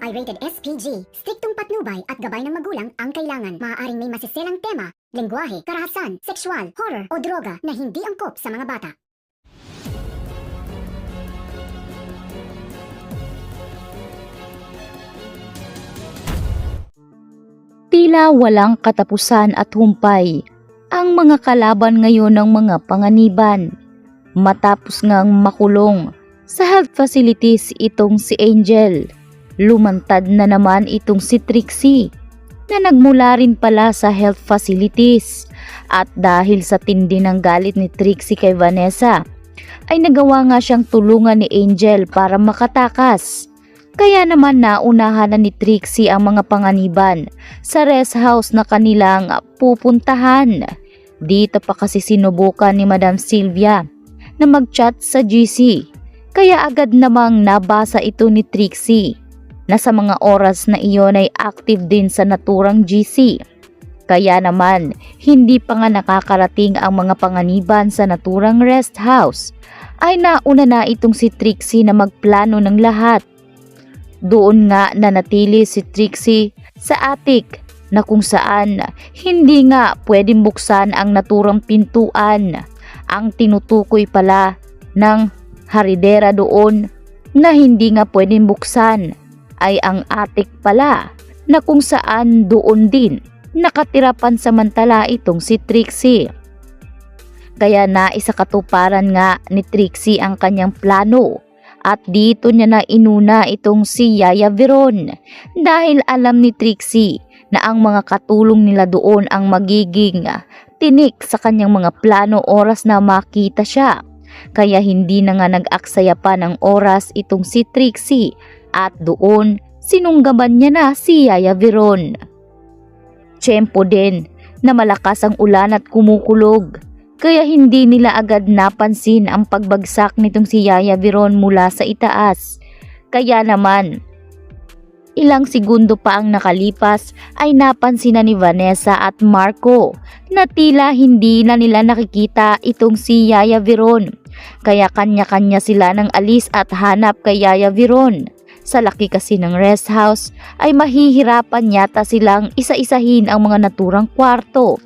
ay rated SPG. Striktong patnubay at gabay ng magulang ang kailangan. Maaaring may masiselang tema, lengguwahe, karahasan, sexual, horror o droga na hindi angkop sa mga bata. Tila walang katapusan at humpay ang mga kalaban ngayon ng mga panganiban. Matapos ngang makulong sa health facilities itong si Angel, lumantad na naman itong si Trixie na nagmula rin pala sa health facilities. At dahil sa tindi ng galit ni Trixie kay Vanessa, ay nagawa nga siyang tulungan ni Angel para makatakas. Kaya naman naunahan na ni Trixie ang mga panganiban sa rest house na kanilang pupuntahan. Dito pa kasi sinubukan ni Madam Sylvia na mag-chat sa GC. Kaya agad namang nabasa ito ni Trixie na sa mga oras na iyon ay active din sa naturang GC. Kaya naman hindi pa nga nakakarating ang mga panganiban sa naturang rest house ay nauna na itong si Trixie na magplano ng lahat. Doon nga nanatili si Trixie sa attic na kung saan hindi nga pwedeng buksan ang naturang pintuan. Ang tinutukoy pala ng haridera doon na hindi nga pwedeng buksan ay ang attic pala na kung saan doon din nakatira pansamantala itong si Trixie. Kaya naisakatuparan nga ni Trixie ang kanyang plano. At dito niya na inuna itong si Yaya Veron dahil alam ni Trixie na ang mga katulong nila doon ang magiging tinik sa kanyang mga plano oras na makita siya. Kaya hindi na nga nag-aksaya pa ng oras itong si Trixie at doon sinunggaban niya na si Yaya Veron. Tiyempo din na malakas ang ulan at kumukulog. Kaya hindi nila agad napansin ang pagbagsak nitong si Yaya Veron mula sa itaas. Kaya naman, ilang segundo pa ang nakalipas ay napansin na ni Vanessa at Marco na tila hindi na nila nakikita itong si Yaya Veron. Kaya kanya-kanya sila ng alis at hanap kay Yaya Veron. Sa laki kasi ng rest house ay mahihirapan yata silang isa-isahin ang mga naturang kwarto.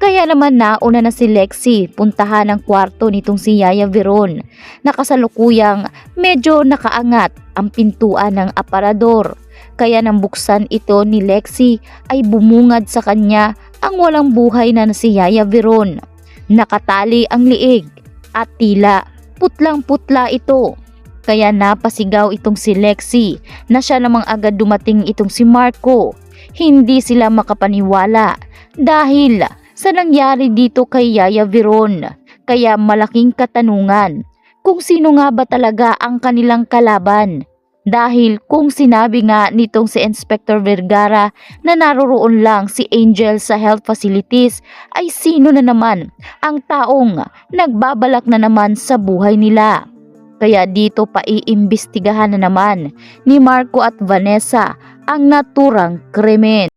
Kaya naman nauna na si Lexie puntahan ang kwarto nitong si Yaya Veron na kasalukuyang medyo nakaangat ang pintuan ng aparador. Kaya nang buksan ito ni Lexie ay bumungad sa kanya ang walang buhay na si Yaya Veron. Nakatali ang liig at tila putlang-putla ito. Kaya napasigaw itong si Lexie na siya namang agad dumating itong si Marco. Hindi sila makapaniwala dahil sa nangyari dito kay Yaya Veron. Kaya malaking katanungan kung sino nga ba talaga ang kanilang kalaban. Dahil kung sinabi nga nitong si Inspector Vergara na naroroon lang si Angel sa health facilities, ay sino na naman ang taong nagbabalak na naman sa buhay nila. Kaya dito pa iimbestigahan na naman ni Marco at Vanessa ang naturang krimen.